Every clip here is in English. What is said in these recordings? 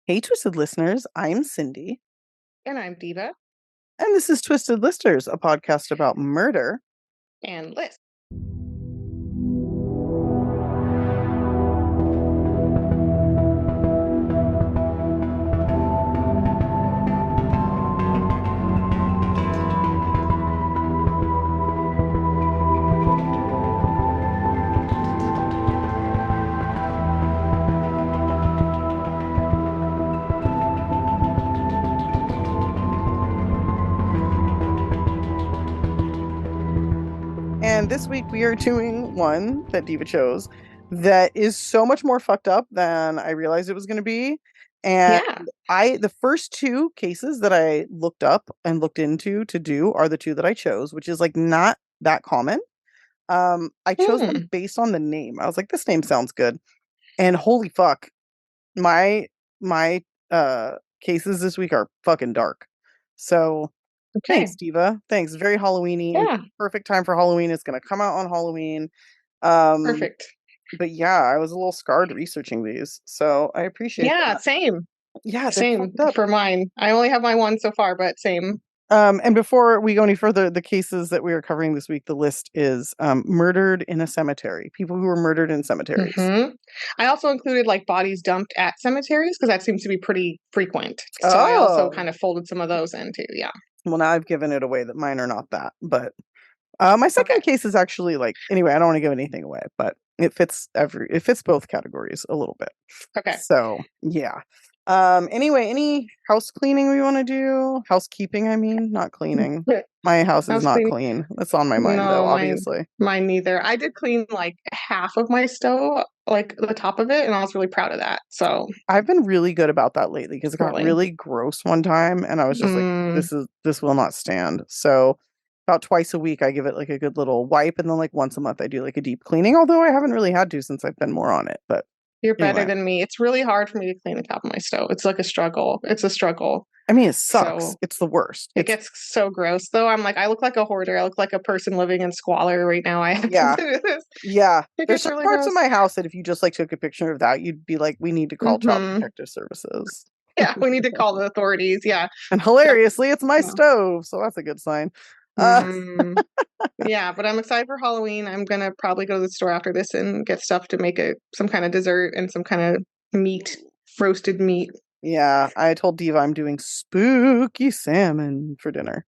Hey, Twisted listeners, I'm Cindy, And I'm Diva and this is Twisted Listers, a podcast about murder. and Liz. And this week we are doing one that Diva chose that is so much more fucked up than I realized it was going to be. And Yeah. the first two cases that I looked up and looked into to do are the two that I chose, which is like not that common. I chose them Hmm. based on the name. I was like, this name sounds good. And holy fuck, my my cases this week are fucking dark. So Okay. thanks, Diva. Thanks. Very Halloweeny. Yeah. Perfect time for Halloween. It's gonna come out on Halloween. Um, Perfect. but yeah, I was a little scarred researching these, so I appreciate Yeah. that. Same. Yeah, they're Same fucked up. for mine. I only have my one so far, but same. And before we go any further, the cases that we are covering this week, the list is murdered in a cemetery. People who were murdered in cemeteries. I also included like bodies dumped at cemeteries because that seems to be pretty frequent. So I also Oh, kind of folded some of those in too. Yeah. well, now I've given it away that mine are not that, but my Okay. second case is actually like anyway, I don't want to give anything away, but it fits both categories a little bit. Okay. So yeah. Anyway, any house cleaning we want to do? Housekeeping, I mean, not cleaning. My house is House not cleaning. clean. That's on my mind though, No, mine obviously. mine neither. I did clean like half of my stove, like the top of it, and I was really proud of that. So I've been really good about that lately because it got really. really gross one time and I was just like, Mm, this will not stand. So about twice a week I give it like a good little wipe and then like once a month I do like a deep cleaning, although I haven't really had to since I've been more on it. But you're better anyway, than me. It's really hard for me to clean the top of my stove. It's like a struggle. It's a struggle. I mean it sucks. So It's the worst. it gets so gross though. I'm like, I look like a hoarder. I look like a person living in squalor right now. I have to Yeah. do this. Yeah. It There's gets some really parts of gross. my house that if you just like took a picture of that, you'd be like, we need to call Child Hmm. Protective Services. Yeah, we need to call the authorities. Yeah. And No. hilariously, it's my No. stove, so that's a good sign. Uh Mm, yeah, but I'm excited for Halloween. I'm gonna probably go to the store after this and get stuff to make some kind of dessert and some kind of meat, roasted meat. yeah, I told Diva I'm doing spooky salmon for dinner.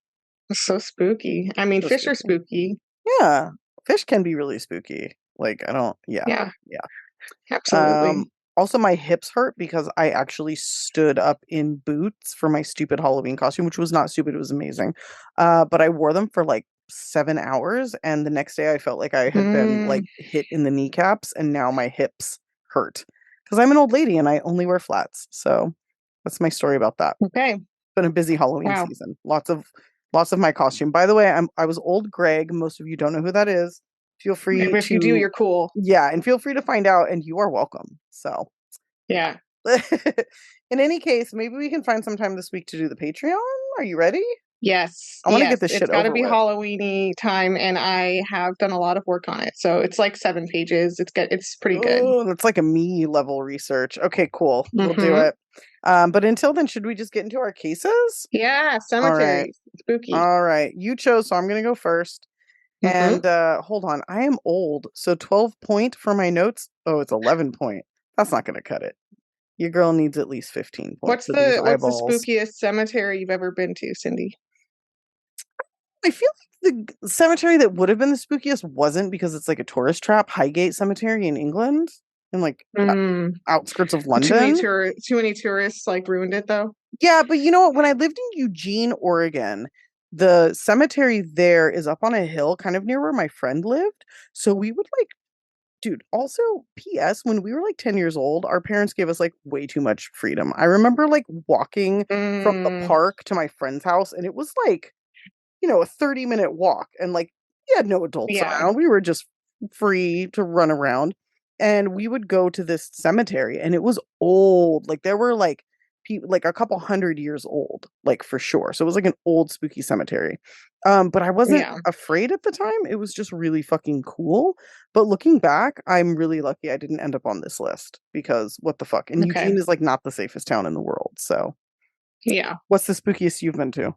It's so spooky. I mean, So fish are spooky. spooky. Yeah. Fish can be really spooky. Like I don't yeah. Yeah, Yeah. Um absolutely. Also my hips hurt because I actually stood up in boots for my stupid Halloween costume, which was not stupid, it was amazing. But I wore them for like 7 hours and the next day I felt like I had been Mm, like hit in the kneecaps and now my hips hurt. Because I'm an old lady and I only wear flats. So that's my story about that. okay. Been a busy Halloween Wow. season. Lots of my costume. By the way, I was old Greg. Most of you don't know who that is. Feel free If you do, to you're cool. yeah, and feel free to find out and you are welcome. So, Yeah. yeah. In any case, maybe we can find some time this week to do the Patreon. Are you ready? Yes. I want to get Yes. this It's shit got to over be with. Halloweeny time, and I have done a lot of work on it. So it's like 7 pages. It's good. It's pretty good. Oh, that's like a me level research. Okay, cool. We'll do Mm-hmm. it. But until then, should we just get into our cases? Yeah, All right. cemeteries. Spooky. All right. You chose, so I'm gonna go first. Mm-hmm. And hold on, I am old. So 12 point for my notes. Oh, it's 11 point. That's not gonna cut it. Your girl needs at least 15 point What's for these the eyeballs. spookiest cemetery you've ever been to, Cindy? I feel like the cemetery that would have been the spookiest wasn't because it's like a tourist trap, Highgate Cemetery in England, in like Mm, outskirts of London. too many tourists like ruined it though. Yeah, but you know what? When I lived in Eugene, Oregon, the cemetery there is up on a hill kind of near where my friend lived. So we would like dude, also, PS, when we were like 10 years old, our parents gave us like way too much freedom. I remember like walking from the Mm, park to my friend's house, and it was like, a 30-minute walk, and like, we had no adults yeah. around. We were just free to run around. And we would go to this cemetery, and it was old. Like, there were like like a couple hundred years old, like for sure. So it was like an old spooky cemetery. But I wasn't Yeah. afraid at the time. It was just really fucking cool. But looking back, I'm really lucky I didn't end up on this list because what the fuck? And Okay. Eugene is like not the safest town in the world. So Yeah. what's the spookiest you've been to?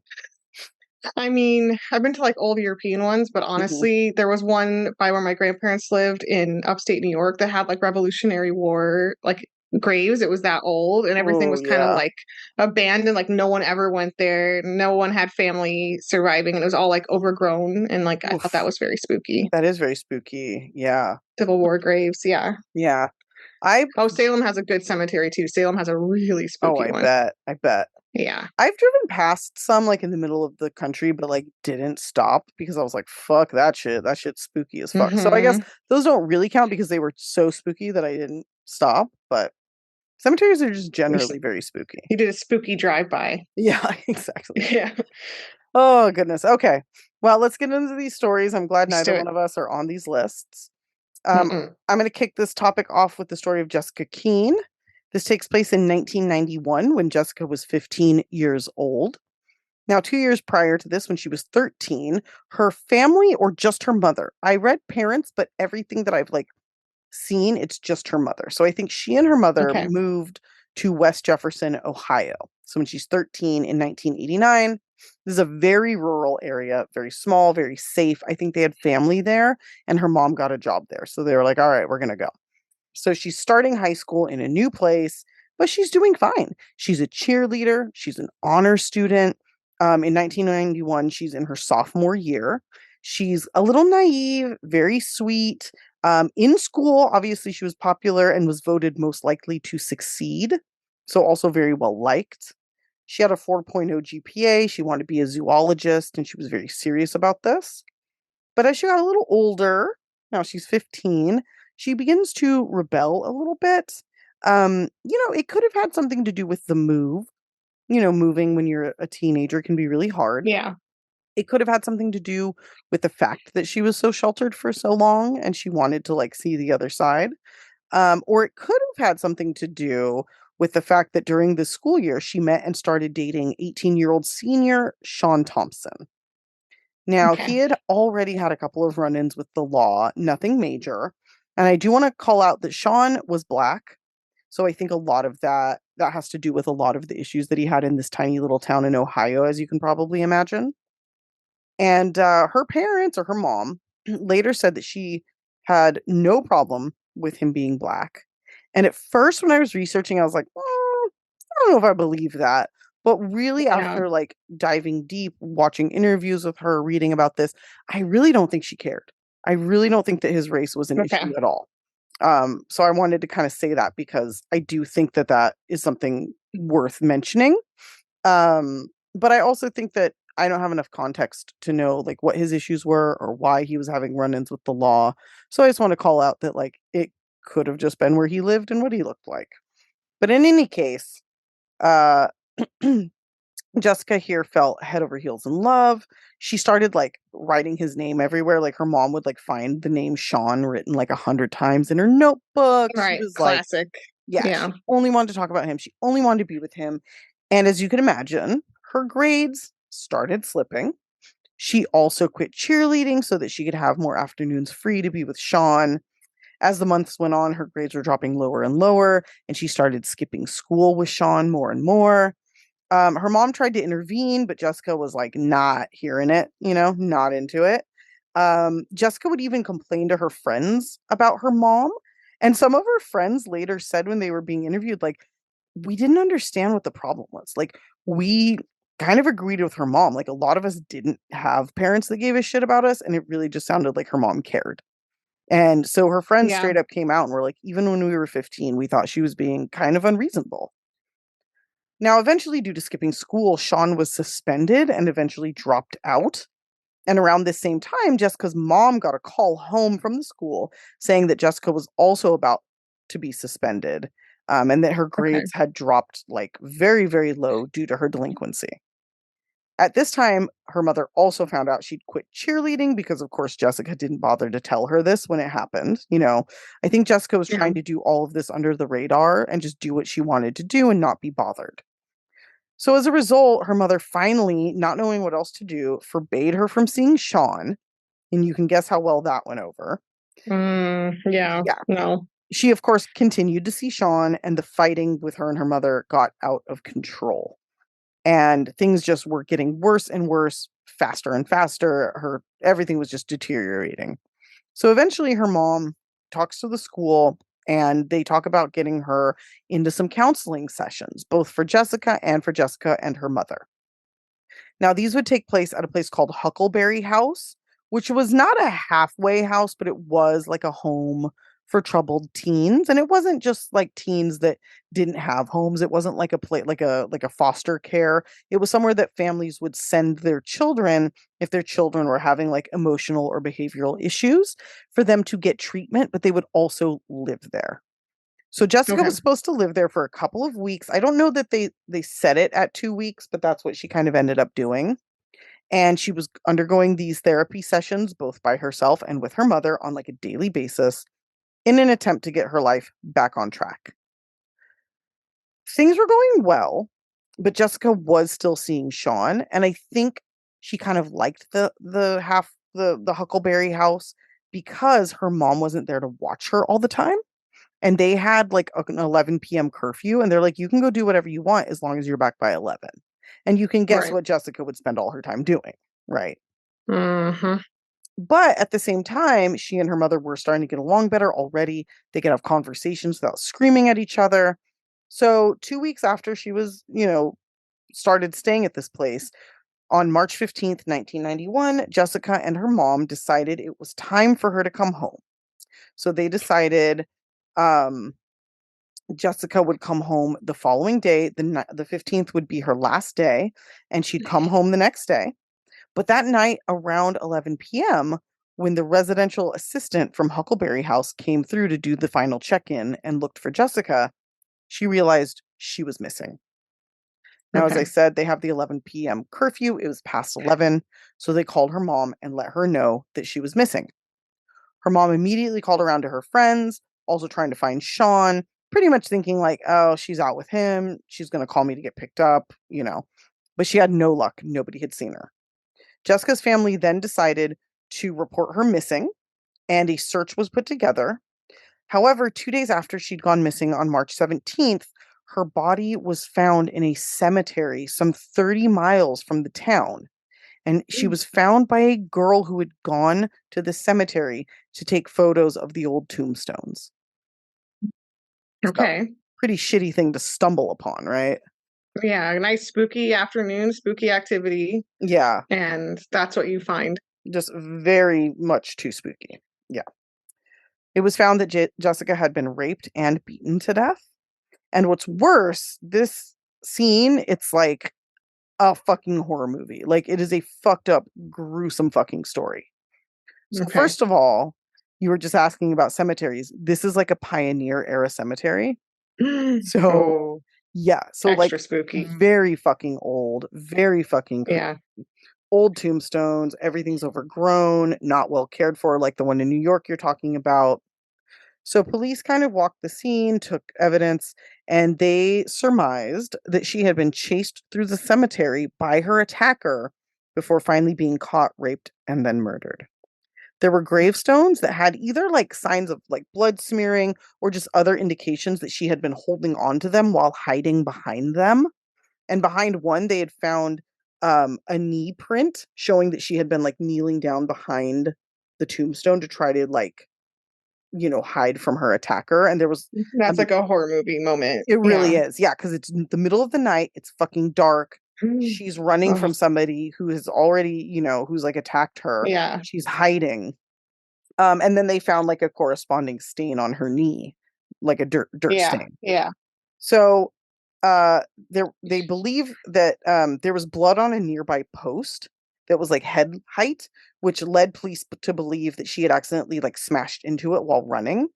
I mean, I've been to like old European ones, but Mhm. honestly, there was one by where my grandparents lived in upstate New York that had like Revolutionary War like graves. It was that old and everything Oh was kind of yeah. like abandoned. Like no one ever went there. No one had family surviving and it was all like overgrown. And like I thought that Oof. was very spooky. That is very spooky. Yeah. Civil War graves. Yeah. Yeah. I Oh, Salem has a good cemetery too. Salem has a really oh, spooky I one. bet. I bet. Yeah. I've driven past some like in the middle of the country, but like didn't stop because I was like, fuck that shit. That shit's spooky as fuck. So I guess Hmm. those don't really count because they were so spooky that I didn't stop. But cemeteries are just generally very spooky. You did a spooky drive-by. Yeah, exactly. Yeah. Oh goodness. Okay. Well, let's get into these stories. I'm glad Let's neither do one it. of us are on these lists. Um, Mm-mm. I'm going to kick this topic off with the story of Jessica Keene. This takes place in 1991 when Jessica was 15 years old. Now, 2 years prior to this, when she was 13, her family or just her mother, I read parents, but everything that I've like seen, it's just her mother. So I think she and her mother Okay. moved to West Jefferson, Ohio. So when she's 13 in 1989, this is a very rural area, very small, very safe. I think they had family there and her mom got a job there. So they were like, all right, we're going to go. So she's starting high school in a new place, but she's doing fine. She's a cheerleader, she's an honor student. In 1991, she's in her sophomore year. She's a little naive, very sweet. In school, obviously, she was popular and was voted most likely to succeed. So, also very well liked. She had a 4.0 GPA. She wanted to be a zoologist and she was very serious about this. But as she got a little older, now she's 15, she begins to rebel a little bit. It could have had something to do with the move. Moving when you're a teenager can be really hard. Yeah. It could have had something to do with the fact that she was so sheltered for so long and she wanted to like see the other side. Or it could have had something to do with the fact that during the school year she met and started dating 18-year-old senior Sean Thompson. Now, Okay. he had already had a couple of run-ins with the law, nothing major. And I do want to call out that Sean was black. So I think a lot of that has to do with a lot of the issues that he had in this tiny little town in Ohio, as you can probably imagine. And her parents or her mom later said that she had no problem with him being black. And at first, when I was researching, I was like, I don't know if I believe that. But really, Yeah. after like diving deep, watching interviews with her, reading about this, I really don't think she cared. I really don't think that his race was an Okay. issue at all. So I wanted to kind of say that because I do think that that is something worth mentioning. But I also think that I don't have enough context to know like what his issues were or why he was having run-ins with the law. So I just want to call out that like it could have just been where he lived and what he looked like. But in any case, uh Jessica here fell head over heels in love. She started like writing his name everywhere. Like her mom would like find the name Sean written like 100 times in her notebook. She Right. was like, Classic. yeah, Yeah. she only wanted to talk about him. She only wanted to be with him. And as you can imagine, her grades started slipping. She also quit cheerleading so that she could have more afternoons free to be with Sean. As the months went on, her grades were dropping lower and lower, and she started skipping school with Sean more and more. Her mom tried to intervene, but Jessica was like not hearing it, not into it. Jessica would even complain to her friends about her mom. And some of her friends later said when they were being interviewed, like, we didn't understand what the problem was. Like, we kind of agreed with her mom. Like, a lot of us didn't have parents that gave a shit about us, and it really just sounded like her mom cared. And so her friends Yeah. straight up came out and were like, even when we were 15, we thought she was being kind of unreasonable. Now, eventually, due to skipping school, Sean was suspended and eventually dropped out. And around this same time, Jessica's mom got a call home from the school saying that Jessica was also about to be suspended, and that her Okay. grades had dropped like very, very low due to her delinquency. At this time, her mother also found out she'd quit cheerleading because, of course, Jessica didn't bother to tell her this when it happened. I think Jessica was Yeah. trying to do all of this under the radar and just do what she wanted to do and not be bothered. So as a result, her mother finally, not knowing what else to do, forbade her from seeing Sean, and you can guess how well that went over. Yeah, Yeah. no. She, of course, continued to see Sean, and the fighting with her and her mother got out of control. And things just were getting worse and worse, faster and faster. Everything was just deteriorating. So eventually her mom talks to the school and they talk about getting her into some counseling sessions, both for Jessica and her mother. Now, these would take place at a place called Huckleberry House, which was not a halfway house, but it was like a home for troubled teens. And it wasn't just like teens that didn't have homes. It wasn't like a place like a foster care. It was somewhere that families would send their children if their children were having like emotional or behavioral issues for them to get treatment, but they would also live there. So Jessica Okay. was supposed to live there for a couple of weeks. I don't know that they set it at 2 weeks, but that's what she kind of ended up doing. And she was undergoing these therapy sessions both by herself and with her mother on like a daily basis in an attempt to get her life back on track. Things were going well, but Jessica was still seeing Sean, and I think she kind of liked the Huckleberry house because her mom wasn't there to watch her all the time. And they had like an 11 p.m. curfew, and they're like, you can go do whatever you want as long as you're back by 11. And you can guess Right. what Jessica would spend all her time doing, right? Hmm. But at the same time, she and her mother were starting to get along better already. They could have conversations without screaming at each other. So 2 weeks after she was, started staying at this place, on March 15th, 1991, Jessica and her mom decided it was time for her to come home. So they decided um, Jessica would come home the following day. The 15th would be her last day, and she'd come home the next day. But that night around 11 p.m., when the residential assistant from Huckleberry House came through to do the final check-in and looked for Jessica, she realized she was missing. Now, as I Okay. said, they have the 11 p.m. curfew. It was past 11, so they called her mom and let her know that she was missing. Her mom immediately called around to her friends, also trying to find Sean, pretty much thinking like, "Oh, she's out with him. She's going to call me to get picked up." But she had no luck. Nobody had seen her. Jessica's family then decided to report her missing, and a search was put together. However, 2 days after she'd gone missing on March 17th, her body was found in a cemetery some 30 miles from the town. And she was found by a girl who had gone to the cemetery to take photos of the old tombstones. So, Okay. pretty shitty thing to stumble upon, right? Yeah, a nice spooky afternoon, spooky activity, Yeah, and that's what you find. just very much too spooky. Yeah. It was found that Jessica had been raped and beaten to death. And what's worse, this scene, it's like a fucking horror movie. Like, it is a fucked up, gruesome fucking story. So, Okay. first of all, you were just asking about cemeteries. This is like a pioneer era cemetery. So, Oh, yeah. So, extra like, spooky. very fucking old, very fucking creepy. Yeah. Old tombstones, everything's overgrown, not well cared for, like the one in New York you're talking about. So police kind of walked the scene, took evidence, and they surmised that she had been chased through the cemetery by her attacker before finally being caught, raped, and then murdered. There were gravestones that had either like signs of like blood smearing or just other indications that she had been holding on to them while hiding behind them. And behind one, they had found a knee print showing that she had been like kneeling down behind the tombstone to try to like hide from her attacker. And there was, I That's mean, like a horror movie moment. it really Yeah. is. Yeah, because it's the middle of the night. It's fucking dark. She's running Oh, from somebody who has already, who's like attacked her. yeah. She's hiding. And then they found like a corresponding stain on her knee, like a dirt Yeah. stain. Yeah. So they believe that there was blood on a nearby post that was like head height, which led police to believe that she had accidentally like smashed into it while running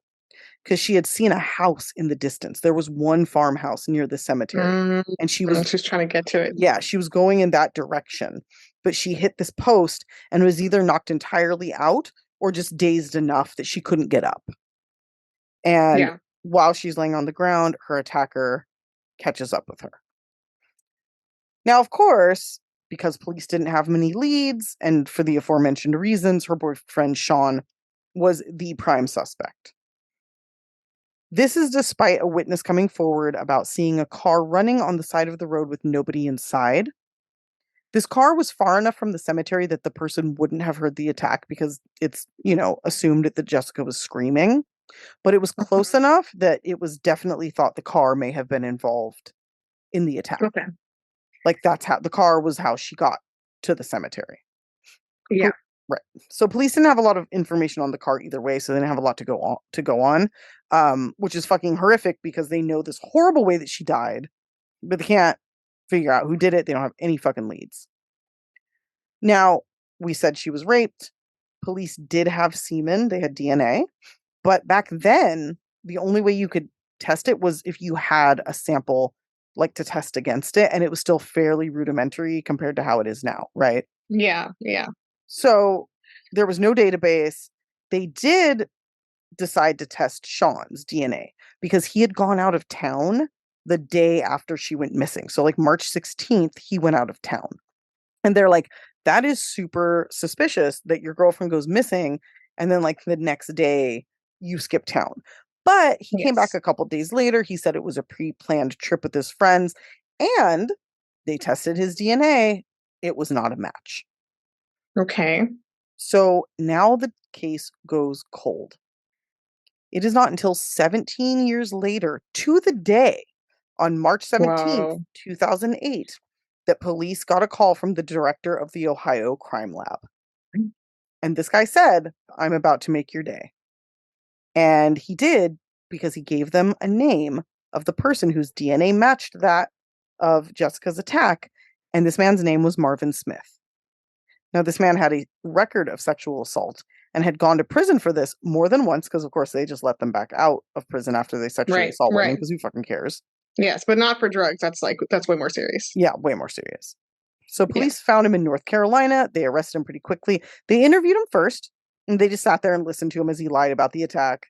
because she had seen a house in the distance. There was one farmhouse near the cemetery, Mm, and she was, she's trying to get to it. yeah, she was going in that direction, but she hit this post and was either knocked entirely out or just dazed enough that she couldn't get up. And Yeah. while she's laying on the ground, her attacker catches up with her. Now, of course, because police didn't have many leads, and for the aforementioned reasons, her boyfriend Sean was the prime suspect. This is despite a witness coming forward about seeing a car running on the side of the road with nobody inside. This car was far enough from the cemetery that the person wouldn't have heard the attack because it's, assumed that Jessica was screaming. But it was close Mhm. enough that it was definitely thought the car may have been involved in the attack. Okay. Like that's how the car was how she got to the cemetery. Yeah. Right. So police didn't have a lot of information on the car either way, so they didn't have a lot to go on, which is fucking horrific because they know this horrible way that she died, but they can't figure out who did it. They don't have any fucking leads. Now, we said she was raped. Police did have semen, they had DNA, but back then, the only way you could test it was if you had a sample like to test against it, and it was still fairly rudimentary compared to how it is now, right? Yeah. Yeah. So there was no database. They did decide to test Sean's DNA because he had gone out of town the day after she went missing. So, like March 16th, he went out of town. And they're like, that is super suspicious that your girlfriend goes missing. And then, like, the next day, you skip town. But he came back Yes. a couple days later. He said it was a pre planned trip with his friends. And they tested his DNA. It was not a match. Okay. So now the case goes cold. It is not until 17 years later, to the day, on March 17th, Wow. 2008, that police got a call from the director of the Ohio Crime Lab. And this guy said, I'm about to make your day. And he did because he gave them a name of the person whose DNA matched that of Jessica's attack. And this man's name was Marvin Smith. Now, this man had a record of sexual assault and had gone to prison for this more than once because, of course, they just let them back out of prison after they sexually Right. assault women Right. because who fucking cares? Yes, but not for drugs. That's way more serious. Yeah, way more serious. So Yeah. police found him in North Carolina. They arrested him pretty quickly. They interviewed him first, and they just sat there and listened to him as he lied about the attack.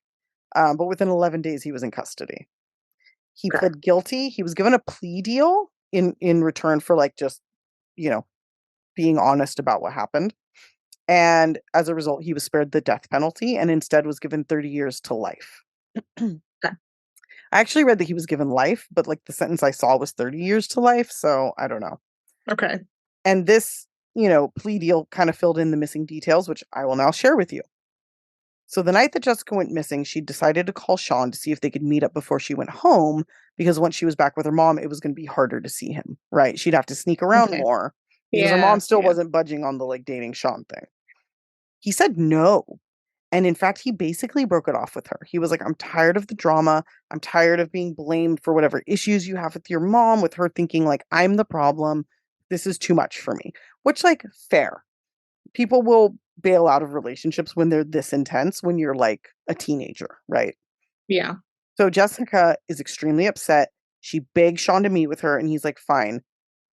But within 11 days, he was in custody. He Okay. pled guilty. He was given a plea deal in return for like just you know being honest about what happened. And as a result, he was spared the death penalty and instead was given 30 years to life. I Okay. actually read that he was given life, but like the sentence I saw was 30 years to life. So I don't know. Okay. And this, plea deal kind of filled in the missing details, which I will now share with you. So the night that Jessica went missing, she decided to call Sean to see if they could meet up before she went home because once she was back with her mom, it was going to be harder to see him, right? She'd have to sneak around Okay. more because her mom Yeah. still Yeah. wasn't budging on the like dating Sean thing. He said no. And in fact, he basically broke it off with her. He was like, I'm tired of the drama. I'm tired of being blamed for whatever issues you have with your mom, with her thinking like I'm the problem. This is too much for me. Which, like, fair. People will bail out of relationships when they're this intense when you're like a teenager, right? Yeah. So Jessica is extremely upset. She begs Sean to meet with her, and he's like, fine,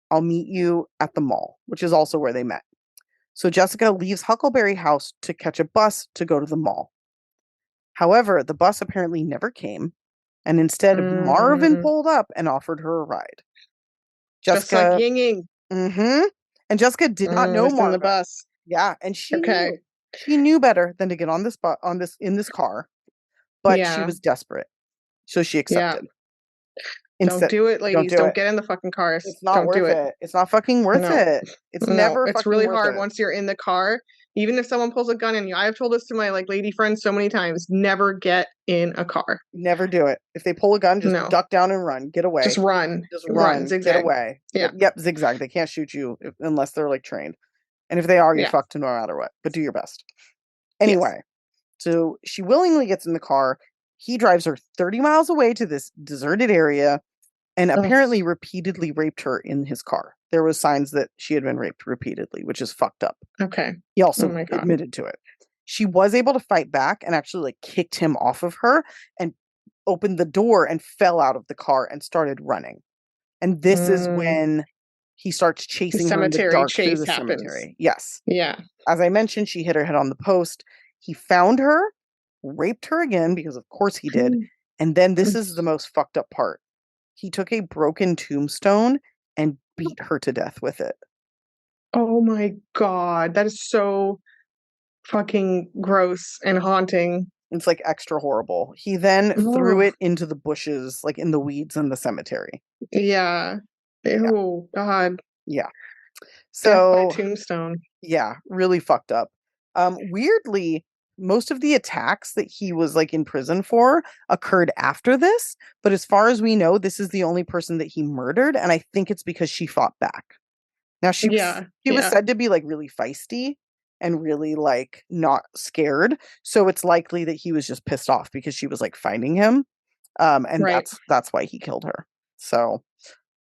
I'll meet you at the mall, which is also where they met. So Jessica leaves Huckleberry House to catch a bus to go to the mall. However, the bus apparently never came, and instead Marvin Mm, pulled up and offered her a ride. just like Jessica, yinging. and Jessica did not know It's in the Marvin. bus. Yeah, and she Okay. knew. She knew better than to get on this on this in this car, but she Yeah. was desperate. So she Yeah. accepted. Don't Instead, do it, don't ladies. do Don't it. get in the fucking cars. It's not Don't do worth it. it. It's not fucking worth No. it. It's No. never It's fucking really worth hard it. once you're in the car. Even if someone pulls a gun on you. I have told this to my like lady friends so many times. Never get in a car. Never do it. If they pull a gun, just No. duck down and run. Get Just away. run. Just Run. run. Get Zigzag. away. Yeah. Yep, zigzag. They can't shoot you unless they're like trained. And if they are, you're Yeah. fucked no matter what. But do your best. Yes. Anyway, so she willingly gets in the car. He drives her 30 miles away to this deserted area and Ugh. apparently repeatedly raped her in his car. There was signs that she had been raped repeatedly, which is fucked up. Okay. He Oh also my God. admitted to it. She was able to fight back and actually like kicked him off of her and opened the door and fell out of the car and started running. And this is Mm, when he starts the chasing her in the cemetery dark through chase the happens. cemetery. Yes. Yeah. As I mentioned, she hit her head on the post. He found her, raped her again, because of course he did. And then this is the most fucked up part. He took a broken tombstone and beat her to death with it. Oh my God. That is so fucking gross and haunting. It's like extra horrible. He then threw Oh, it into the bushes, like in the weeds in the cemetery. yeah. Yeah. Ew, God. Yeah. Death by So, tombstone. yeah, really fucked up. Weirdly, most of the attacks that he was like in prison for occurred after this, but as far as we know, this is the only person that he murdered, and I think it's because she fought back. Now Yeah, she was yeah, said to be like really feisty and really like not scared, so it's likely that he was just pissed off because she was like fighting him. And right. that's why he killed her. So,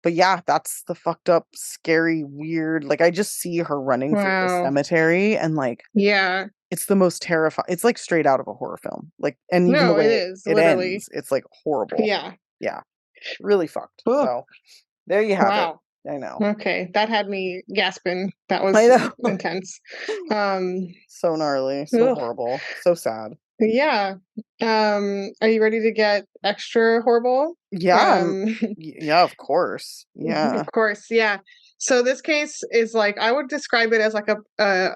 but yeah, that's the fucked up, scary, weird. Like I just see her running through the Wow. cemetery and like Yeah. it's the most terrifying. It's like straight out of a horror film. Like and even the No, it way is, it literally. ends, it's like horrible. Yeah. Yeah, really fucked. Oh, So, there you have it. wow. I know. Okay, that had me gasping. That I was know. intense. Um, So gnarly, so ugh. horrible, so sad. Yeah. Are you ready to get extra horrible? Yeah, Um, yeah, of course. of Yeah. course, yeah. So this case is like I would describe it as like a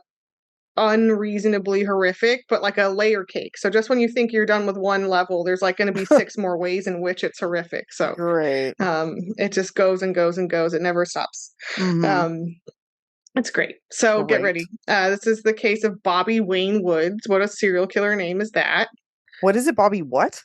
unreasonably horrific, but like a layer cake. So just when you think you're done with one level, there's like going to be six more ways in which it's horrific. So Great. it just goes and goes and goes. It never stops. Mm-hmm. Um, it's great. So get Great. ready. This is the case of Bobby Wayne Woods. What a serial killer name is that? What is it, Bobby? What?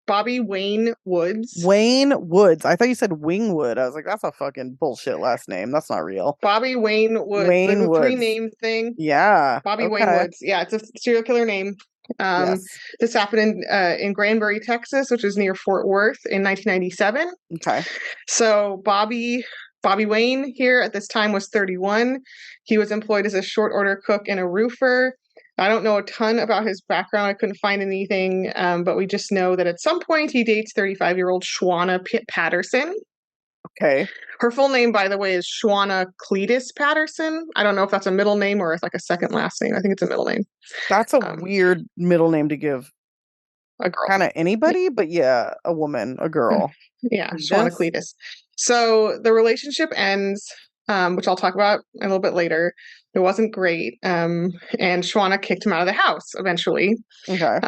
Bobby Wayne Woods. Wayne Woods. I thought you said Wingwood. I was like, that's a fucking bullshit last name. That's not real. Bobby Wayne Woods. Wayne The three Woods. name thing. Yeah. Bobby Wayne Okay. Woods. Yeah, it's a serial killer name. Um, Yes. this happened in Granbury, Texas, which is near Fort Worth in 1997. Okay. So Bobby Wayne here at this time was 31. He was employed as a short order cook and a roofer. I don't know a ton about his background. I couldn't find anything, but we just know that at some point he dates 35-year-old Shawana Patterson. Okay. Her full name, by the way, is Shawana Cletus Patterson. I don't know if that's a middle name or it's like a second last name. I think it's a middle name. That's a Um, weird middle name to give a girl. kind of anybody, but yeah, a woman, a girl. Yeah, Shauna Cletus? Cletus. So the relationship ends, which I'll talk about a little bit later. It wasn't great. And Shauna kicked him out of the house eventually. Okay.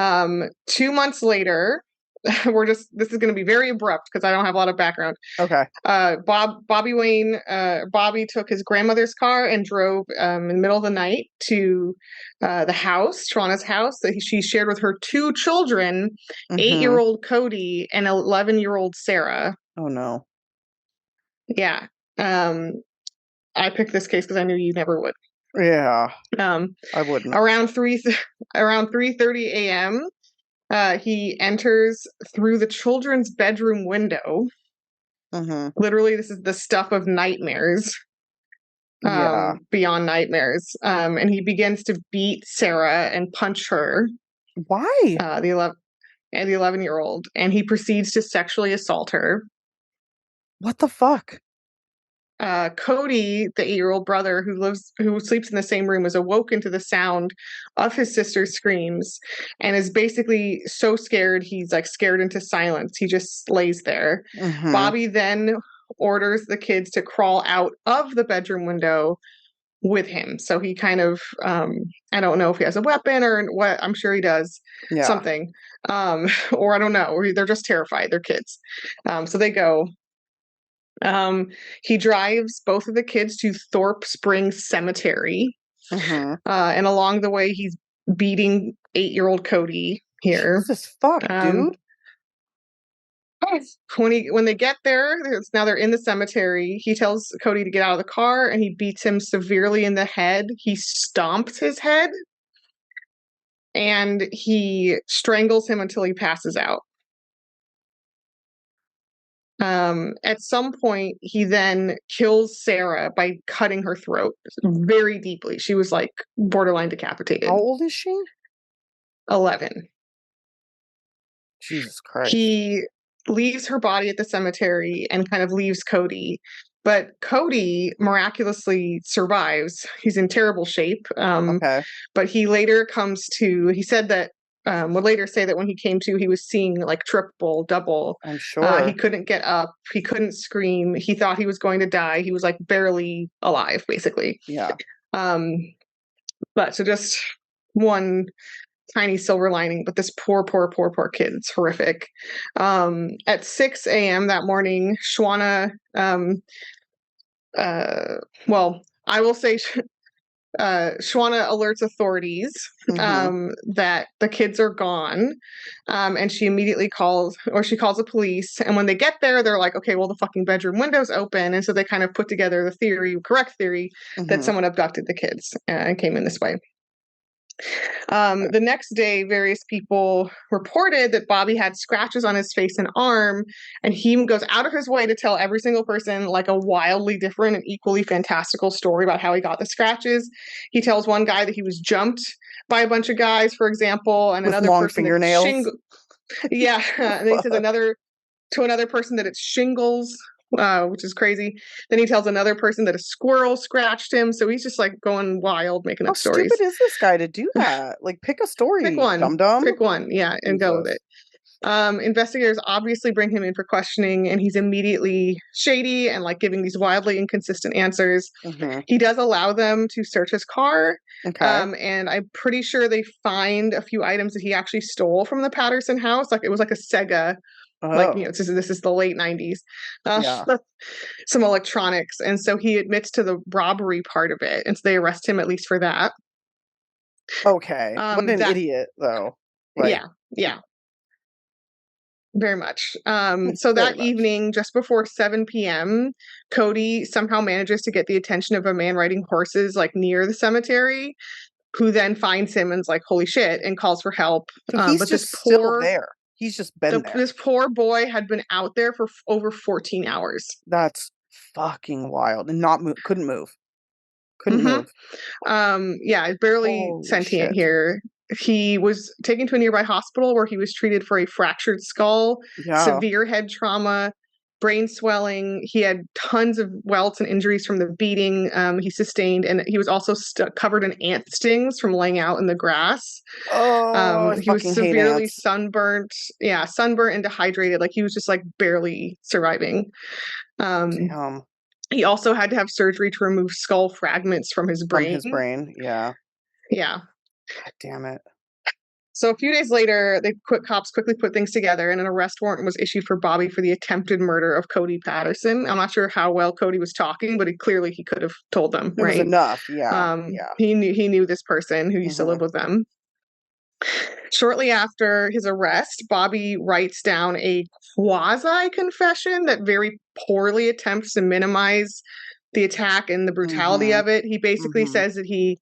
2 months later, this is going to be very abrupt because I don't have a lot of background. Okay. Bobby took his grandmother's car and drove in the middle of the night to the house, Shauna's house, that she shared with her two children, Mm-hmm. 8-year-old Cody and 11-year-old Sarah. Oh no. Yeah. Um, I picked this case because I knew you never would. Yeah, Um, I wouldn't. around 3:30 a.m., he enters through the children's bedroom window. Mm-hmm. Literally, this is the stuff of nightmares, Yeah. beyond nightmares. And he begins to beat Sarah and punch her, Why? the 11-year-old, and he proceeds to sexually assault her. What the fuck? Cody, the 8-year-old brother who sleeps in the same room, is awoken to the sound of his sister's screams and is basically so scared he's like scared into silence. He just lays there. Mm-hmm. Bobby then orders the kids to crawl out of the bedroom window with him. So he kind of I don't know if he has a weapon or what. I'm sure he does Yeah. something. Or I don't know, or they're just terrified. They're kids. So they go. Um, he drives both of the kids to Thorpe Springs Cemetery. Mm-hmm. And along the way, he's beating 8-year-old Cody here. Jesus fuck, Um, dude. when they get there, now they're in the cemetery. He tells Cody to get out of the car, and he beats him severely in the head. He stomps his head, and he strangles him until he passes out. At some point, he then kills Sarah by cutting her throat very deeply. She was like borderline decapitated. How old is she? 11. Jesus Christ. He leaves her body at the cemetery and kind of leaves Cody. But Cody miraculously survives. He's in terrible shape. Okay. But he later he said that would later say that when he came to, he was seeing like triple, double. I'm He sure. couldn't get up. He couldn't scream. He thought he was going to die. He was like barely alive, basically. Yeah. Um, but so just one tiny silver lining, but this poor, poor, poor, poor kid, it's horrific. At 6 a.m. that morning, Shawana, uh, well, I will say Shawana alerts authorities Hmm. that the kids are gone, and she immediately calls the police. And when they get there, they're like, "Okay, well, the fucking bedroom window's open," and so they kind of put together the correct theory that Hmm. someone abducted the kids and came in this way. Okay. The next day, various people reported that Bobby had scratches on his face and arm, and he goes out of his way to tell every single person like a wildly different and equally fantastical story about how he got the scratches. He tells one guy that he was jumped by a bunch of guys, for example, and With another long person that it's fingernails. shingle. Yeah, and then he says to another person that it's shingles, which is crazy. Then he tells another person that a squirrel scratched him. So he's just like going wild, making How up stories. stupid is this guy to do that? Like, pick a story, dum dum. Pick one, yeah, and go with Jesus. it. Investigators obviously bring him in for questioning, and he's immediately shady and like giving these wildly inconsistent answers. Hmm. He does allow them to search his car, Okay. and I'm pretty sure they find a few items that he actually stole from the Patterson house. Like it was like a Sega, like Oh, this is the late '90s. Uh, yeah. some electronics, and so he admits to the robbery part of it, and so they arrest him at least for that. Okay. What an That idiot, though. Like, yeah, yeah. Very much. So very that much. evening, just before 7 p.m., Cody somehow manages to get the attention of a man riding horses like near the cemetery, who then finds him and's like, "Holy shit!" and calls for help. So he's But just still there. He's just been there. this poor boy had been out there for over 14 hours. That's fucking wild. And not couldn't move. Couldn't Hmm. move. Yeah, barely Holy sentient shit. here. He was taken to a nearby hospital where he was treated for a fractured skull, Yeah. severe head trauma, brain swelling. He had tons of welts and injuries from the beating he sustained, and he was also covered in ant stings from laying out in the grass. Oh, I He was fucking hate severely ants. sunburnt, yeah, sunburnt and dehydrated. Like he was just like barely surviving. Um, Damn. he also had to have surgery to remove skull fragments from his From brain. his brain. Yeah. Yeah. God damn it. So a few days later, cops quickly put things together, and an arrest warrant was issued for Bobby for the attempted murder of Cody Patterson. I'm not sure how well Cody was talking, but he could have told them, It was right? enough. Yeah. Yeah. He knew this person who used to Hmm. live with them. Shortly after his arrest, Bobby writes down a quasi confession that very poorly attempts to minimize the attack and the brutality Hmm. of it. He basically Hmm. says that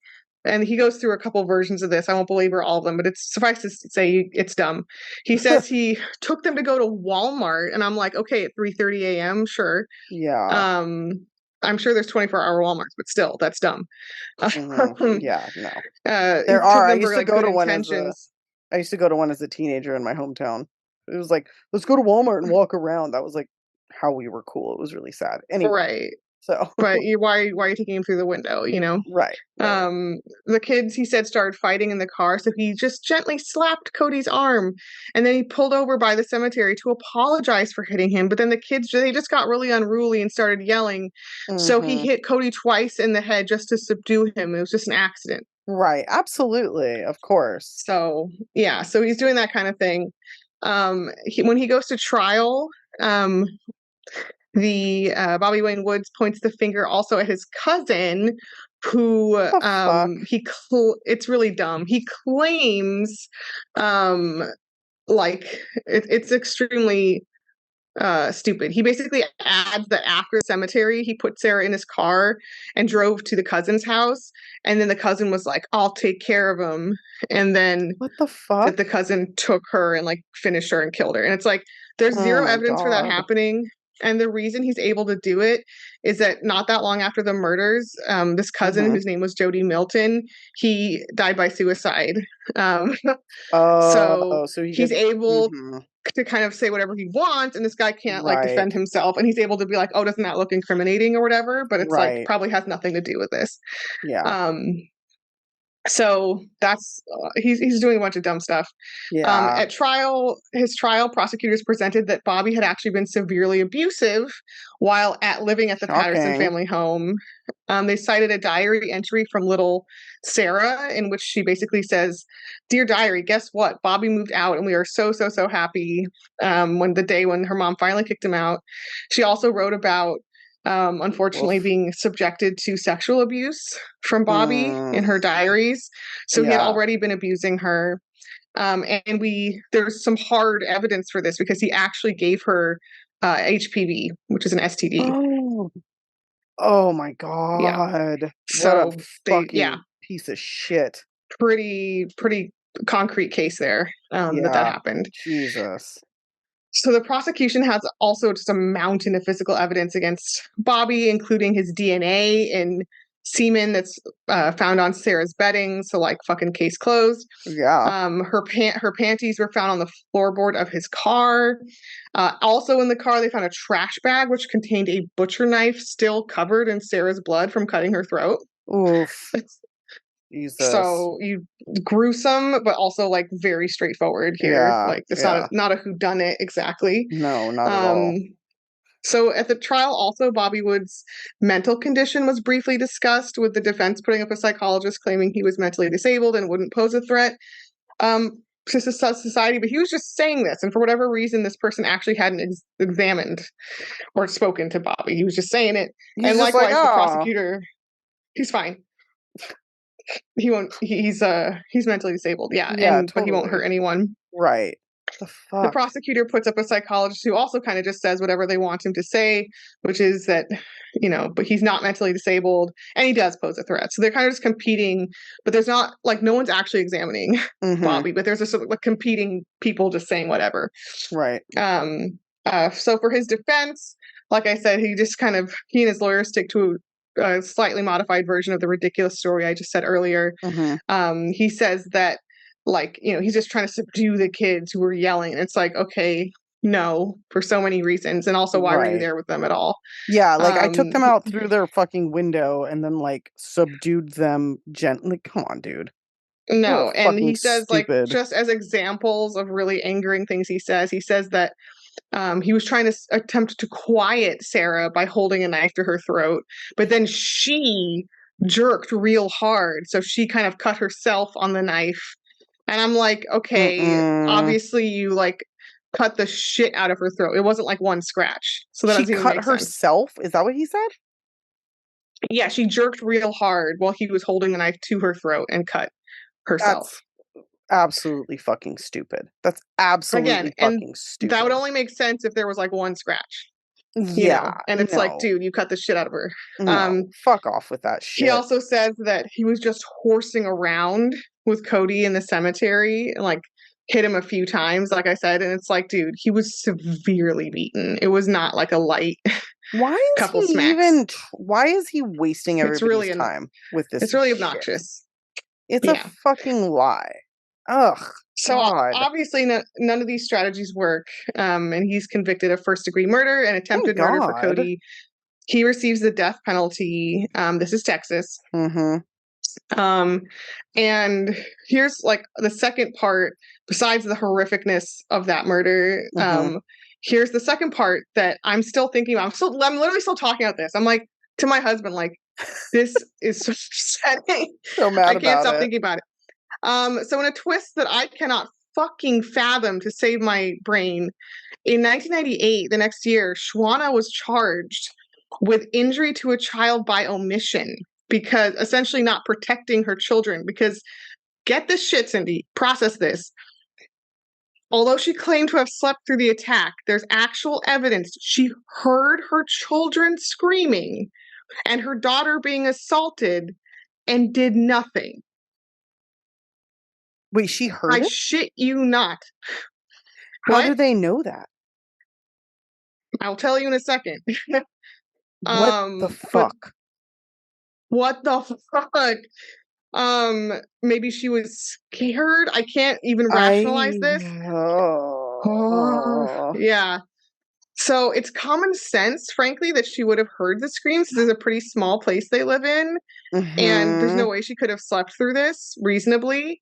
and he goes through a couple versions of this. I won't belabor all of them, but it's suffice to say it's dumb. He says he took them to go to Walmart, and I'm like, okay, at 3:30 a.m., sure. Yeah. Um, I'm sure there's 24-hour Walmarts, but still, that's dumb. Hmm. Yeah. No. He There took are. them for like good intentions. I used to go to one as a teenager in my hometown. It was like, let's go to Walmart and walk around. That was like how we were cool. It was really sad. Anyway, Right. so But why are you taking him through the window, you know? right, right. The kids, he said, started fighting in the car, so he just gently slapped Cody's arm, and then he pulled over by the cemetery to apologize for hitting him. But then the kids, they just got really unruly and started yelling, so he Hmm. hit Cody twice in the head just to subdue him. It was just an accident. Right. Absolutely. Of course. So yeah, so he's doing that kind of thing. When he goes to trial, um, the Bobby Wayne Woods points the finger also at his cousin, who The fuck. it's really dumb. He claims, um, it's extremely stupid. He basically adds that after the cemetery, he put Sarah in his car and drove to the cousin's house, and then the cousin was like, "I'll take care of him," and then What the that fuck? the cousin took her and like finished her and killed her. And it's like there's Oh zero my evidence for that god. happening. And the reason he's able to do it is that not that long after the murders, this cousin, Hmm. whose name was Jody Milton, he died by suicide. Um, so Oh, so he he's could. able Hmm. to kind of say whatever he wants, and this guy can't like Right. defend himself, and he's able to be like, "Oh, doesn't that look incriminating or whatever?" But it's like Right. probably has nothing to do with this. Yeah. Um, So that's he's doing a bunch of dumb stuff. Yeah. At trial, his trial, prosecutors presented that Bobby had actually been severely abusive while living at the Patterson Shocking. family home. They cited a diary entry from little Sarah in which she basically says, "Dear diary, guess what? Bobby moved out, and we are so so so happy." When the day when her mom finally kicked him out, she also wrote about unfortunately Oof. being subjected to sexual abuse from Bobby in Mm, her diaries. So he had yeah. already been abusing her. And there's some hard evidence for this because he actually gave her HPV, which is an STD. Oh, oh my Yeah. God. What a So yeah, fucking piece of shit. pretty concrete case there that Yeah. happened. Jesus. So the prosecution has also just a mountain of physical evidence against Bobby, including his DNA and semen that's found on Sarah's bedding. So like fucking case closed. Yeah. Her panties were found on the floorboard of his car. Also in the car, they found a trash bag which contained a butcher knife still covered in Sarah's blood from cutting her throat. Oof. Jesus. So you gruesome, but also like very straightforward here. Yeah. Like it's Yeah. not a whodunit exactly. No, not at Um, all. so at the trial, also Bobby Wood's mental condition was briefly discussed, with the defense putting up a psychologist claiming he was mentally disabled and wouldn't pose a threat to society. But he was just saying this, and for whatever reason, this person actually hadn't examined or spoken to Bobby. He was just saying it, He's and just like, likewise, the oh, prosecutor, he's fine. He won't. He's mentally disabled. Yeah, yeah, and but he won't hurt totally. anyone. Right. The The fuck? prosecutor puts up a psychologist who also kind of just says whatever they want him to say, which is that, but he's not mentally disabled and he does pose a threat. So they're kind of just competing, but there's not like no one's actually examining Mm-hmm. Bobby, but there's just like competing people just saying whatever. Right. So for his defense, like I said, he and his lawyer stick to a slightly modified version of the ridiculous story I just said earlier. Mm-hmm. He says that, like, he's just trying to subdue the kids who were yelling. It's like, okay, no, for so many reasons. And also, why were you Right. there with them at all? Yeah, like I took Um, them out through their fucking window and then like subdued them gently. Come on, dude. You're no. And fucking he says, like, stupid. just as examples of really angering things he says that he was trying to attempt to quiet Sarah by holding a knife to her throat, but then she jerked real hard. So she kind of cut herself on the knife. And I'm like, okay, Mm-mm. obviously you like cut the shit out of her throat. It wasn't like one scratch. So that She doesn't even cut make sense. herself? Is that what he said? Yeah, she jerked real hard while he was holding the knife to her throat and cut herself. That's absolutely fucking stupid. That's Again, absolutely and fucking that would stupid. only make sense if there was like one scratch, Yeah, and it's like, no, dude, you cut the shit out of her. no. Fuck off with that He shit. also says that he was just horsing around with Cody in the cemetery and like hit him a few times, like I said. And it's like, dude, he was severely beaten. It was not like a light Why is couple he smacks. even why is he wasting It's everybody's really time with this it's really shit? obnoxious. It's a Yeah. fucking lie. Ugh, So God. obviously none of these strategies work. And he's convicted of first degree murder and Thank attempted murder for God. Cody. He receives the death penalty. This is Texas. Mm-hmm. Um, and here's like the second part, besides the horrificness of that murder. Mm-hmm. Here's the second part that I'm still thinking about. I'm literally still talking about this. I'm like to my husband, like, this is so upsetting. So mad I can't about stop it. thinking about it. So in a twist that I cannot fucking fathom to save my brain, in 1998, the next year, Schwanna was charged with injury to a child by omission, because essentially not protecting her children. Because get this shit, Cindy, process this. Although she claimed to have slept through the attack, there's actual evidence she heard her children screaming and her daughter being assaulted and did nothing. Wait, she heard I it? shit you not. How do What? they know that? I'll tell you in a second. What the But fuck? what the fuck? Maybe she was scared. I can't even rationalize I this. Oh, oh. yeah. So it's common sense, frankly, that she would have heard the screams. This is a pretty small place they live in, and there's no Mhm. way she could have slept through this reasonably.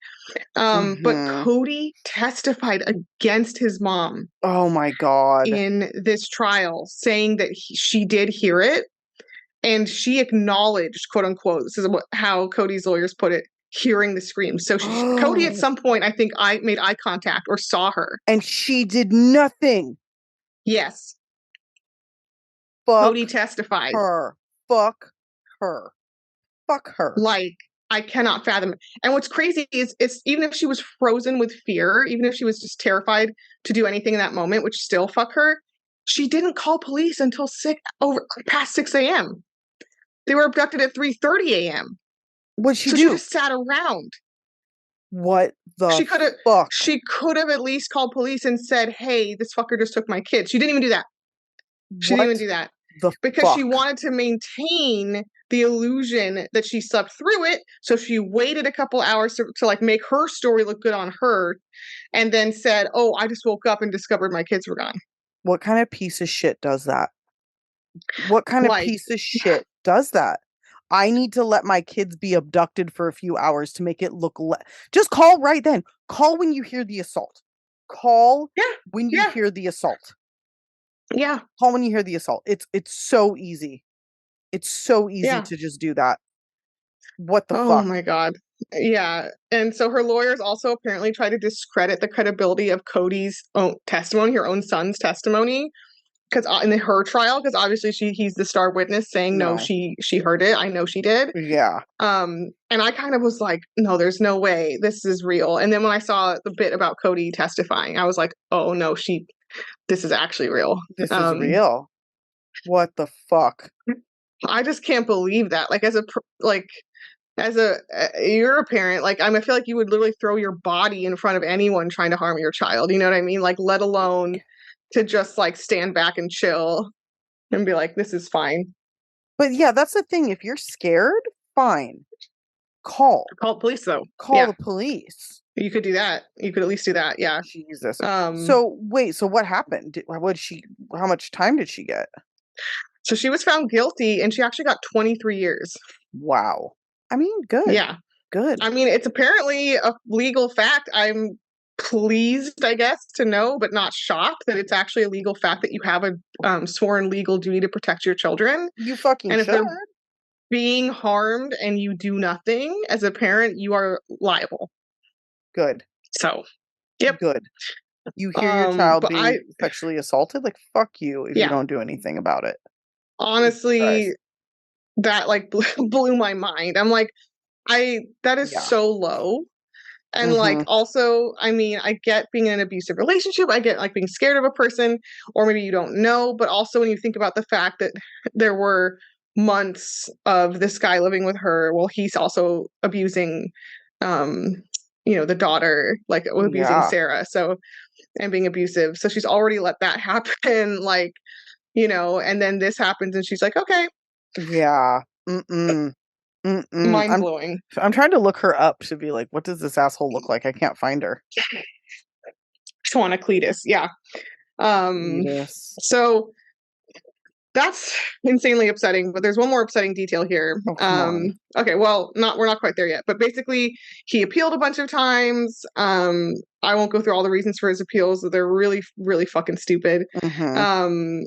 But Mhm. Cody testified against his mom Oh my god. in this trial, saying that she did hear it, and she acknowledged, quote unquote, this is how Cody's lawyers put it, hearing the screams. So Cody, at some point, I think I made eye contact or saw her. And she did nothing. Yes, Cody Fuck testified. her. Fuck her. Fuck her. Like, I cannot fathom it. And what's crazy is it's even if she was frozen with fear, even if she was just terrified to do anything in that moment, which still fuck her, she didn't call police until over past 6 a.m. They were abducted at 3:30 a.m. What'd she So she do? just sat around. What the She could have fuck? she could have at least called police and said, "Hey, this fucker just took my kid." She didn't even do that. She didn't even What do that the because she fuck? wanted to maintain the illusion that she slept through it. So she waited a couple hours to like make her story look good on her, and then said, "Oh, I just woke up and discovered my kids were gone." What kind of piece of shit does that? What kind of Like, piece of shit does that? I need to let my kids be abducted for a few hours to make it look just call right then. Call when you hear the assault. Call yeah, when you yeah, hear the assault. yeah, Call when you hear the assault. It's so easy. It's so easy yeah. to just do that. What the Oh fuck? my God. Yeah. And so her lawyers also apparently try to discredit the credibility of Cody's own testimony, her own son's testimony, because in her trial, because obviously he's the star witness saying no, No. she heard it. I know she did. Yeah. And I kind of was like, no, there's no way this is real. And then when I saw the bit about Cody testifying, I was like, oh no, this is actually real. This is Um, real. What the fuck? I just can't believe that. Like as a you're a parent, like I feel like you would literally throw your body in front of anyone trying to harm your child. You know what I mean? Like, let alone to just like stand back and chill and be like, this is fine. But yeah, that's the thing. If you're scared, fine. Call. Call the police though. Call Yeah, the police. you could do that. You could at least do that. Yeah. Jesus. Um, So wait, so what happened? What she how much time did she get? so she was found guilty and she actually got 23 years. Wow. I mean, good. Yeah. Good. I mean, it's apparently a legal fact. I'm pleased, I guess, to know, but not shocked that it's actually a legal fact that you have a sworn legal duty to protect your children. You fucking And if should. they're being harmed and you do nothing as a parent, you are liable. Good. So, yep. Good. You hear your child But being sexually assaulted? Like, fuck you if you yeah, don't do anything about it. Jesus honestly, Christ. that like blew my mind. I'm like, that is Yeah. so low. And like Mm-hmm. also, I mean, I get being in an abusive relationship, I get like being scared of a person, or maybe you don't know, but also when you think about the fact that there were months of this guy living with her, well, he's also abusing um, the daughter, like abusing Yeah. Sarah, so and being abusive. So she's already let that happen, like, and then this happens and she's like, okay, Yeah. Mm-mm. Mm-mm. mind blowing. I'm trying to look her up to be like, what does this asshole look like? I can't find her. Shauna Cletus, yeah. Yes. So that's insanely upsetting, but there's one more upsetting detail here. Oh, come on. Okay, well, we're not quite there yet, but basically he appealed a bunch of times. I won't go through all the reasons for his appeals. They're really, really fucking stupid. Mm-hmm. Um,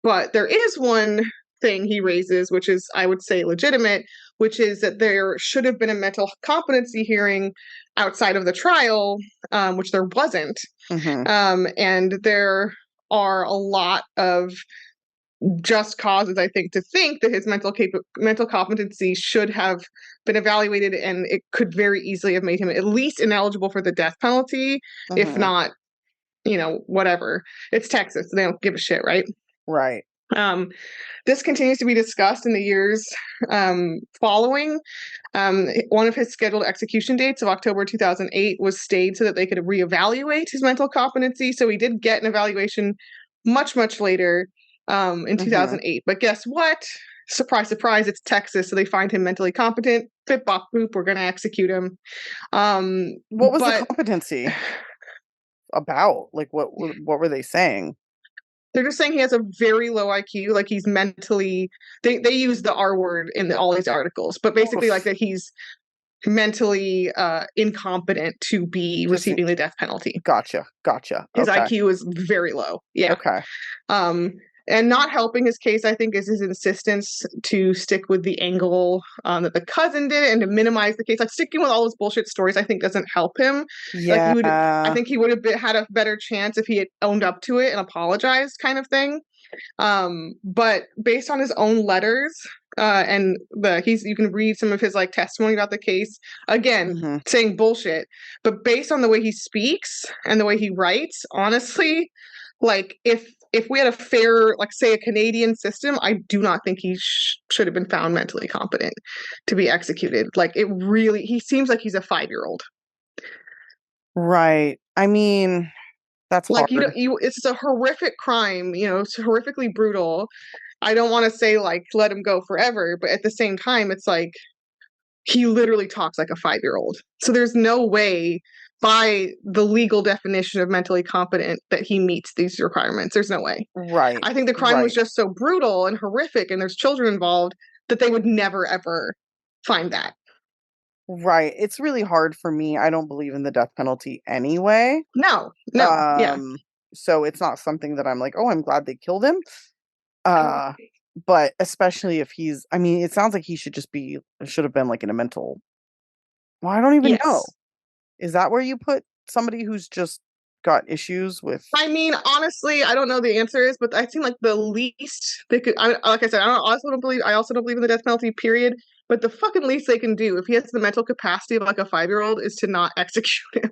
but there is one thing he raises, which is, I would say, legitimate, which is that there should have been a mental competency hearing outside of the trial, which there wasn't. Mm-hmm. And there are a lot of just causes, I think, to think that his mental competency should have been evaluated, and it could very easily have made him at least ineligible for the death penalty, if Mm-hmm. not, whatever. It's Texas, so they don't give a shit, right? Right. Um, this continues to be discussed in the years following. One of his scheduled execution dates of October 2008 was stayed so that they could reevaluate his mental competency. So he did get an evaluation much, much later in Mm-hmm. 2008. But guess what? Surprise, surprise, it's Texas. So they find him mentally competent. Bip, bop, boop, we're going to execute him. What was the But competency about? Like, what were they saying? They're just saying he has a very low IQ, like he's mentally. They use the R word in all these articles, but basically like Oof. that he's mentally incompetent to be Just receiving the death penalty. gotcha. Gotcha. His Okay. IQ is very low. Yeah. Okay. Um, and not helping his case, I think, is his insistence to stick with the angle that the cousin did and to minimize the case. Like sticking with all those bullshit stories, I think doesn't help him. Like he would, I Yeah. think he would have had a better chance if he had owned up to it and apologized, kind of thing. But based on his own letters, and you can read some of his like testimony about the case. Again, Hmm. saying bullshit, but based on the way he speaks and the way he writes, honestly, like if we had a fair, like say a Canadian system, I do not think he should have been found mentally competent to be executed. Like it really, he seems like he's a 5-year-old. Right. I mean, that's Like you hard. don't, you, it's a horrific crime, you know, it's horrifically brutal. I don't want to say like let him go forever, but at the same time, it's like he literally talks like a 5-year-old. So there's no way by the legal definition of mentally competent that he meets these requirements. There's no way. Right. I think the crime was Right. just so brutal and horrific and there's children involved that they would never ever find that. Right. It's really hard for me. I don't believe in the death penalty anyway. No, no, yeah. Um, so it's not something that I'm like, "Oh, I'm glad they killed him." Uh, but especially if he's I mean, it sounds like he should have been like in a mental well, I don't even know. Yes. Is that where you put somebody who's just got issues with I mean, honestly, I don't know the answer is, but I think like the least they could. Like I said, I also don't believe. I also don't believe in the death penalty. Period. But the fucking least they can do, if he has the mental capacity of like a 5-year-old, is to not execute him.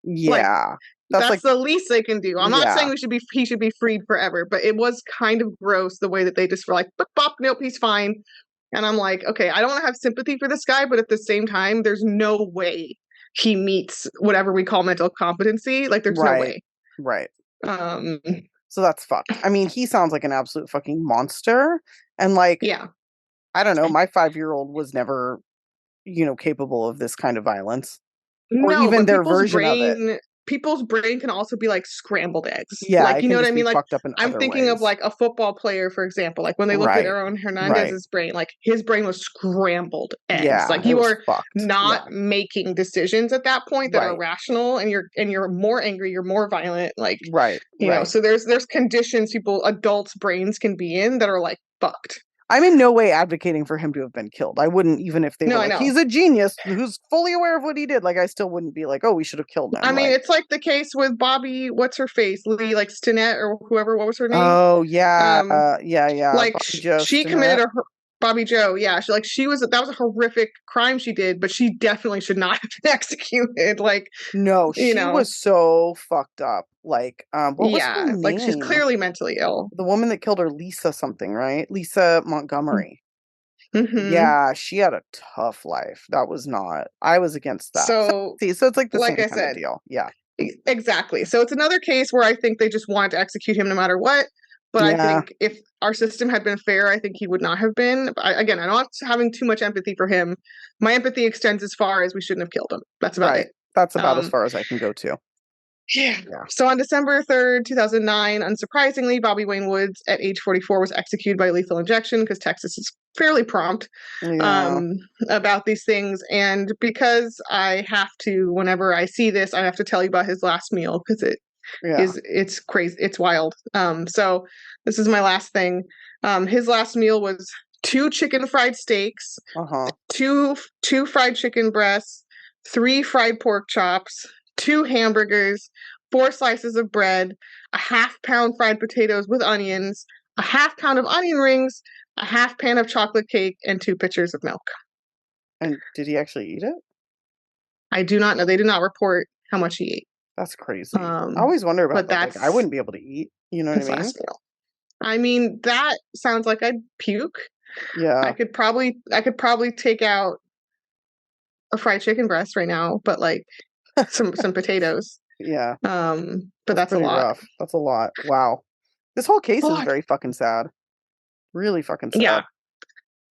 Like yeah. That's that's like the least they can do. I'm not saying yeah. he should be freed forever, but it was kind of gross the way that they just were like, bop, bop, nope, he's fine. And I'm like, okay, I don't want to have sympathy for this guy, but at the same time, there's no way he meets whatever we call mental competency. Like, there's no Right. way. Right. Um, So that's fucked. I mean, he sounds like an absolute fucking monster. And like, yeah. I don't know, my 5-year-old was never, capable of this kind of violence or No, even but their version of it. people's brain can also be like scrambled eggs. Yeah, Like, it you know can what I just be mean? Like, fucked up in I'm other thinking of ways. like a football player, for example. Like when they look at Right. Aaron Right. Hernandez's brain, like his brain was scrambled eggs. Yeah, Like it you was are fucked. not Yeah. making decisions at that point that are Right. rational, and you're more angry, you're more violent. Like, Right. Right. so there's conditions adults' brains can be in that are like fucked. I'm in no way advocating for him to have been killed. I wouldn't even if they No, were I like, know. he's a genius who's fully aware of what he did. Like, I still wouldn't be like, oh, we should have killed I him. mean, Like, it's like the case with Bobby, what's her face? Lee, like Stinnett or whoever, what was her name? oh yeah, Um, yeah. like Bobby Jost she and that. committed Bobby Joe, yeah, she was that was a horrific crime she did, but she definitely should not have been executed. Like, No, you she know, was so fucked up. Like, what was her yeah, like she's name? clearly mentally ill. The woman that killed her, Lisa something, right? Lisa Montgomery. Hmm. Yeah, she had a tough life. That was not. I was against that. So, So, see, so it's like the like same I kind of said, deal. Yeah. exactly. So it's another case where I think they just wanted to execute him no matter what. But I Yeah. think if our system had been fair, I think he would not have been. Again, I'm not having too much empathy for him. My empathy extends as far as we shouldn't have killed him. That's about Right. it. That's about as Um, far as I can go too. yeah. Yeah. So on December 3rd, 2009, unsurprisingly, Bobby Wayne Woods at age 44 was executed by lethal injection because Texas is fairly prompt Yeah. um, about these things. And because I have to, whenever I see this, I have to tell you about his last meal because Yeah. it's crazy, it's wild. So this is my last thing. His last meal was 2 chicken fried steaks, Uh-huh. two fried chicken breasts, 3 fried pork chops, 2 hamburgers, 4 slices of bread, a half-pound fried potatoes with onions, a half-pound of onion rings, a half pan of chocolate cake, and 2 pitchers of milk. And did he actually eat it? I do not know. They did not report how much he ate. That's crazy. I Um, always wonder about but that. Like, I that's wouldn't be able to eat. You know what I his mean? last meal. I mean, that sounds like I'd puke. Yeah. I could probably take out a fried chicken breast right now, but like some potatoes. Yeah. But That's that's a pretty lot. rough. That's a lot. Wow. This whole case is Lot. very fucking sad. Really fucking sad. Yeah.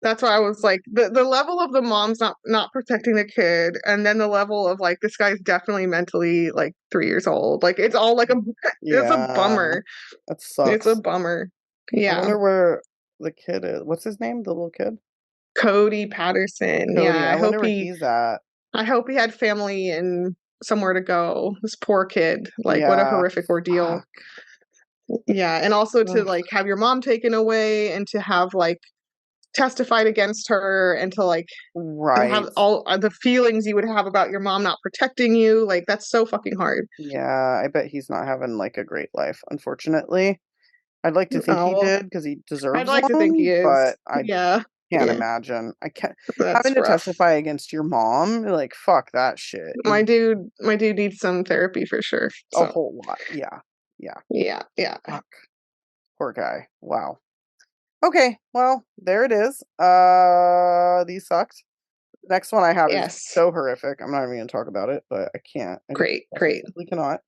That's why I was like the level of the mom's not protecting the kid, and then the level of like this guy's definitely mentally like 3 years old. Like it's all like a it's a Yeah, bummer. that It's a sucks. bummer. I Yeah. wonder where the kid is. What's his name? The little kid? Cody Patterson. Cody. Yeah. I wonder where he's at. I hope he had family and somewhere to go. This poor kid. Like what a Yeah. horrific ordeal. Fuck. Yeah. And also to Ugh. like have your mom taken away and to have like testified against her and to like have Right. all the feelings you would have about your mom not protecting you. Like that's so fucking hard. Yeah, I bet he's not having like a great life, unfortunately. I'd like to think Oh, he well, did because he I'd deserves like to think he one, is. but I Yeah. can't Yeah. imagine. I can't That's having to rough. testify against your mom, like fuck that shit. My dude needs some therapy for sure. A So whole lot. Yeah. Yeah. yeah, yeah. Fuck. Poor guy. Wow. Okay, well, there it is. These sucked. Next one I have is Yes. so horrific. I'm not even gonna talk about it, but I can't. Great, I great. simply cannot.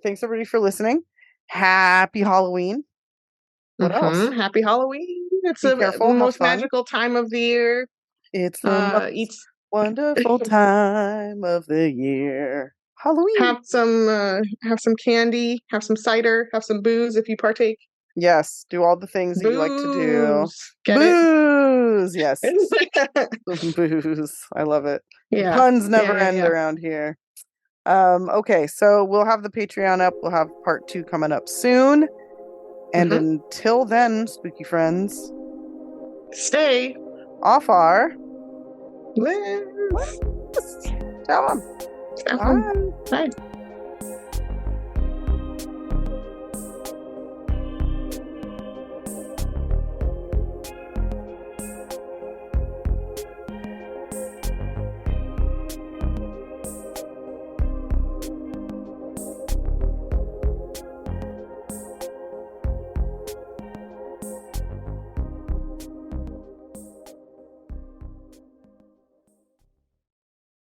Thanks everybody for listening. Happy Halloween. What else? Happy Halloween. It's Be the careful, have most fun. magical time of the year. It's the most Eats wonderful time of the year. Halloween. have some candy, have some cider, have some booze if you partake. Yes, do all the things that you like to do. Booze. Get it? Booze. Yes. Booze. I love it. The Yeah. puns Yeah, never yeah, end yeah. around here. Okay, so we'll have the Patreon up. We'll have part 2 coming up soon. And hmm until then, spooky friends, Stay. off our Live. list. Tell them. Have fun. Bye. Bye.